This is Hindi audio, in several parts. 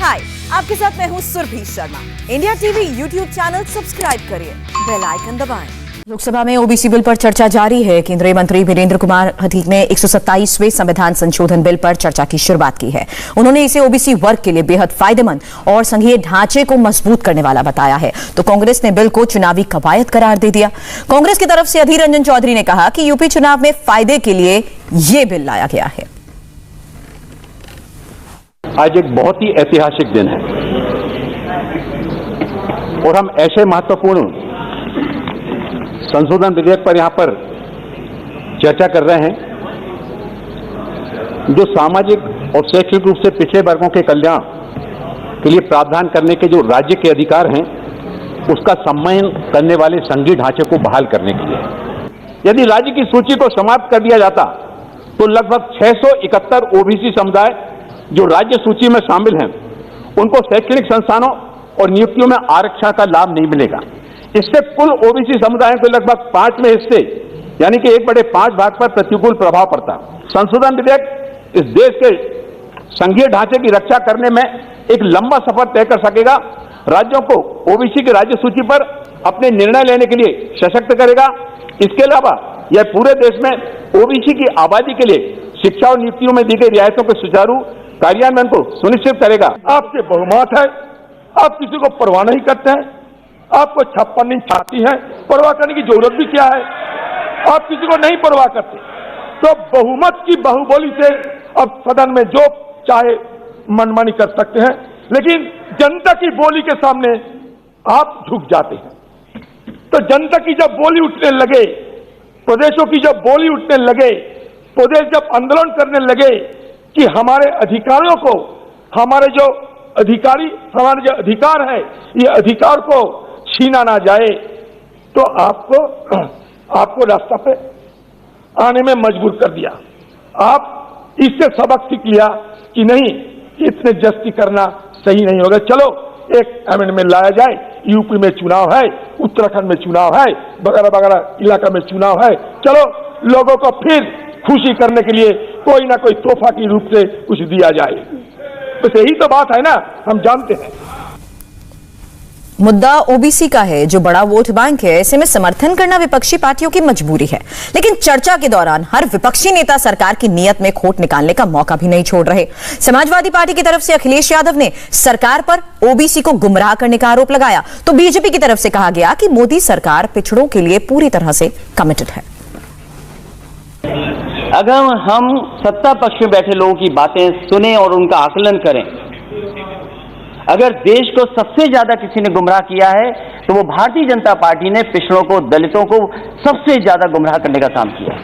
हाय, आपके साथ मैं हूँ Surbhi Sharma. India TV YouTube channel subscribe करिए, बेल आइकन दबाएं। लोकसभा में ओबीसी बिल पर चर्चा जारी है। केंद्रीय मंत्री वीरेंद्र कुमार हतीक ने 127वें संविधान संशोधन बिल पर चर्चा की शुरुआत की है। उन्होंने इसे ओबीसी वर्ग के लिए बेहद फायदेमंद और संघीय ढांचे को मजबूत करने वाला बताया है। तो कांग्रेस ने बिल को चुनावी कवायद करार दे दिया। कांग्रेस की तरफ से अधीर रंजन चौधरी ने कहा कि यूपी चुनाव में फायदे के लिए ये बिल लाया गया है। आज एक बहुत ही ऐतिहासिक दिन है और हम ऐसे महत्वपूर्ण संशोधन विधेयक पर यहां पर चर्चा कर रहे हैं जो सामाजिक और शैक्षिक रूप से पिछड़े वर्गों के कल्याण के लिए प्रावधान करने के जो राज्य के अधिकार हैं उसका सम्मान करने वाले संघीय ढांचे को बहाल करने के लिए। यदि राज्य की सूची को समाप्त कर दिया जाता तो लगभग 671 ओबीसी समुदाय जो राज्य सूची में शामिल हैं उनको शैक्षणिक संस्थानों और नियुक्तियों में आरक्षण का लाभ नहीं मिलेगा। इससे कुल ओबीसी समुदायों के लगभग 5वें हिस्से यानी कि 1/5 भाग पर प्रतिकूल प्रभाव पड़ता। संशोधन विधेयक इस देश के संघीय ढांचे की रक्षा करने में एक लंबा सफर तय कर सकेगा, राज्यों को ओबीसी की राज्य सूची पर अपने निर्णय लेने के लिए सशक्त करेगा। इसके अलावा यह पूरे देश में ओबीसी की आबादी के लिए शिक्षा और नियुक्तियों में दी गई रियायतों के सुचारू कार्यान्वयन को सुनिश्चित करेगा। आपके बहुमत है, आप किसी को परवाह नहीं करते हैं, आपको छप्पन इंच छाती है, परवाह करने की जरूरत भी क्या है, आप किसी को नहीं परवाह करते। तो बहुमत की बाहुबली से अब सदन में जो चाहे मनमानी कर सकते हैं, लेकिन जनता की बोली के सामने आप झुक जाते हैं। तो जनता की जब बोली उठने लगे, प्रदेशों की जब बोली उठने लगे, प्रदेश जब आंदोलन करने लगे कि हमारे अधिकारियों को, हमारे जो अधिकार है, ये अधिकार को छीना ना जाए, तो आपको रास्ता पे आने में मजबूर कर दिया। आप इससे सबक सीख लिया कि नहीं, इतने जस्ती करना सही नहीं होगा, चलो एक अमेंडमेंट लाया जाए। यूपी में चुनाव है, उत्तराखंड में चुनाव है, वगैरह वगैरह इलाका में चुनाव है, चलो लोगों को फिर खुशी करने के लिए कोई ना कोई तोहफा के रूप से कुछ दिया जाए। बस यही तो बात है ना, हम जानते हैं। मुद्दा ओबीसी का है जो बड़ा वोट बैंक है। ऐसे में समर्थन करना विपक्षी पार्टियों की मजबूरी है, लेकिन चर्चा के दौरान हर विपक्षी नेता सरकार की नीयत में खोट निकालने का मौका भी नहीं छोड़ रहे। समाजवादी पार्टी की तरफ से अखिलेश यादव ने सरकार पर ओबीसी को गुमराह करने का आरोप लगाया, तो बीजेपी की तरफ से कहा गया कि मोदी सरकार पिछड़ों के लिए पूरी तरह से कमिटेड है। अगर हम सत्ता पक्ष में बैठे लोगों की बातें सुने और उनका आकलन करें, अगर देश को सबसे ज्यादा किसी ने गुमराह किया है तो वो भारतीय जनता पार्टी ने पिछड़ों को, दलितों को सबसे ज्यादा गुमराह करने का काम किया।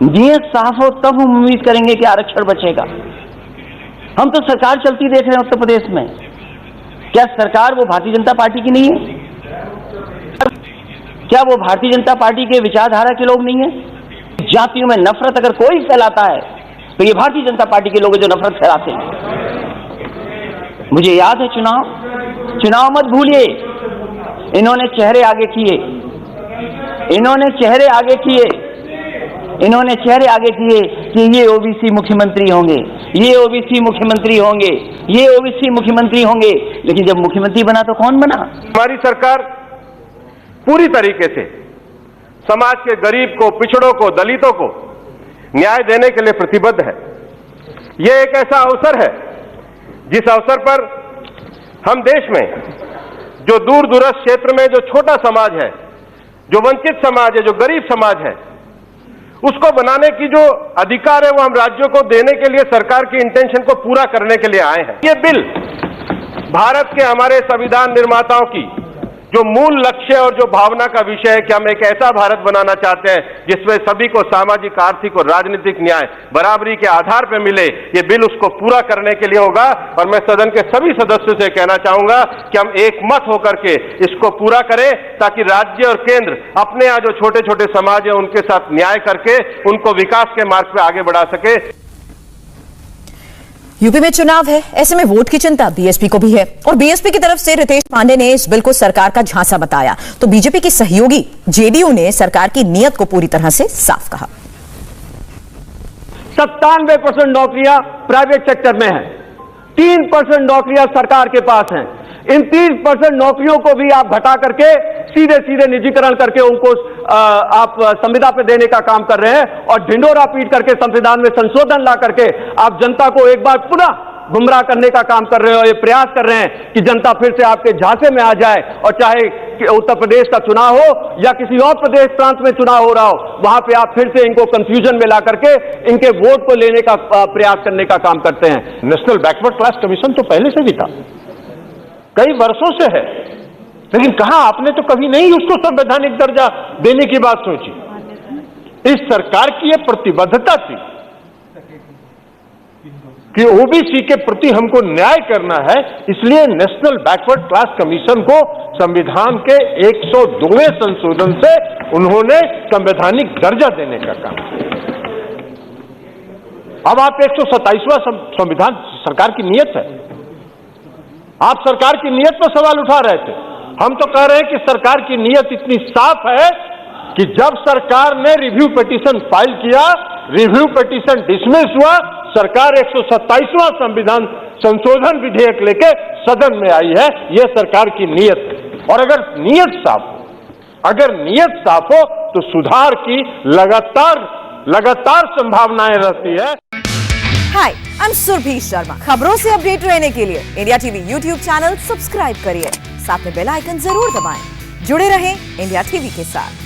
नीयत साफ हो तब हम उम्मीद करेंगे कि आरक्षण बचेगा। हम तो सरकार चलती देख रहे हैं उत्तर प्रदेश में, क्या सरकार वो भारतीय जनता पार्टी की नहीं है? क्या वो भारतीय जनता पार्टी के विचारधारा के लोग नहीं है? जातियों में नफरत अगर कोई फैलाता है तो ये भारतीय जनता पार्टी के लोग जो नफरत फैलाते हैं। मुझे याद है चुनाव मत भूलिए, इन्होंने चेहरे आगे किए, इन्होंने चेहरे आगे किए कि ये ओबीसी मुख्यमंत्री होंगे, ये ओबीसी मुख्यमंत्री होंगे, ये ओबीसी मुख्यमंत्री होंगे, लेकिन जब मुख्यमंत्री बना तो कौन बना? हमारी सरकार पूरी तरीके से समाज के गरीब को, पिछड़ों को, दलितों को न्याय देने के लिए प्रतिबद्ध है। यह एक ऐसा अवसर है जिस अवसर पर हम देश में जो दूर दूरस्थ क्षेत्र में जो छोटा समाज है, जो वंचित समाज है, जो गरीब समाज है, उसको बनाने की जो अधिकार है वो हम राज्यों को देने के लिए सरकार की इंटेंशन को पूरा करने के लिए आए हैं। ये बिल भारत के हमारे संविधान निर्माताओं की जो मूल लक्ष्य और जो भावना का विषय है कि हम एक ऐसा भारत बनाना चाहते हैं जिसमें सभी को सामाजिक, आर्थिक और राजनीतिक न्याय बराबरी के आधार पर मिले, ये बिल उसको पूरा करने के लिए होगा। और मैं सदन के सभी सदस्यों से कहना चाहूंगा कि हम एकमत होकर के इसको पूरा करें ताकि राज्य और केंद्र अपने यहाँ जो छोटे छोटे समाज है उनके साथ न्याय करके उनको विकास के मार्ग पर आगे बढ़ा सके। यूपी में चुनाव है, ऐसे में वोट की चिंता बीएसपी को भी है और बीएसपी की तरफ से रितेश पांडे ने इस बिल को सरकार का झांसा बताया, तो बीजेपी की सहयोगी जेडीयू ने सरकार की नीयत को पूरी तरह से साफ कहा। 97% नौकरियां प्राइवेट सेक्टर में है, 3% नौकरियां सरकार के पास हैं। इन 30% नौकरियों को भी आप घटा करके सीधे सीधे निजीकरण करके उनको आप संविदा पे देने का काम कर रहे हैं और ढिंडोरा पीट करके संविधान में संशोधन ला करके आप जनता को एक बार पुनः गुमराह करने का काम कर रहे हो। ये प्रयास कर रहे हैं कि जनता फिर से आपके झांसे में आ जाए और चाहे उत्तर प्रदेश का चुनाव हो या किसी और प्रदेश प्रांत में चुनाव हो रहा हो, वहां पे आप फिर से इनको कंफ्यूजन में ला करके इनके वोट को लेने का प्रयास करने का काम करते हैं। नेशनल बैकवर्ड क्लास कमीशन तो पहले से भी था, कई वर्षों से है, लेकिन कहां आपने तो कभी नहीं उसको संवैधानिक दर्जा देने की बात सोची। इस सरकार की यह प्रतिबद्धता थी कि ओबीसी के प्रति हमको न्याय करना है, इसलिए नेशनल बैकवर्ड क्लास कमीशन को संविधान के 102वें संशोधन से उन्होंने संवैधानिक दर्जा देने का काम किया। अब आप 127वां संविधान सरकार की नीयत है, आप सरकार की नीयत पर सवाल उठा रहे थे। हम तो कह रहे हैं कि सरकार की नीयत इतनी साफ है कि जब सरकार ने रिव्यू पिटीशन फाइल किया, रिव्यू पिटीशन डिसमिस हुआ, सरकार 127वां संविधान संशोधन विधेयक लेके सदन में आई है। यह सरकार की नीयत है। और अगर नीयत साफ हो तो सुधार की लगातार संभावनाएं रहती है। हाय, आई एम सुरभि शर्मा। खबरों से अपडेट रहने के लिए India TV YouTube channel subscribe करिए, साथ में बेल आइकन जरूर दबाएं। जुड़े रहें इंडिया टीवी के साथ।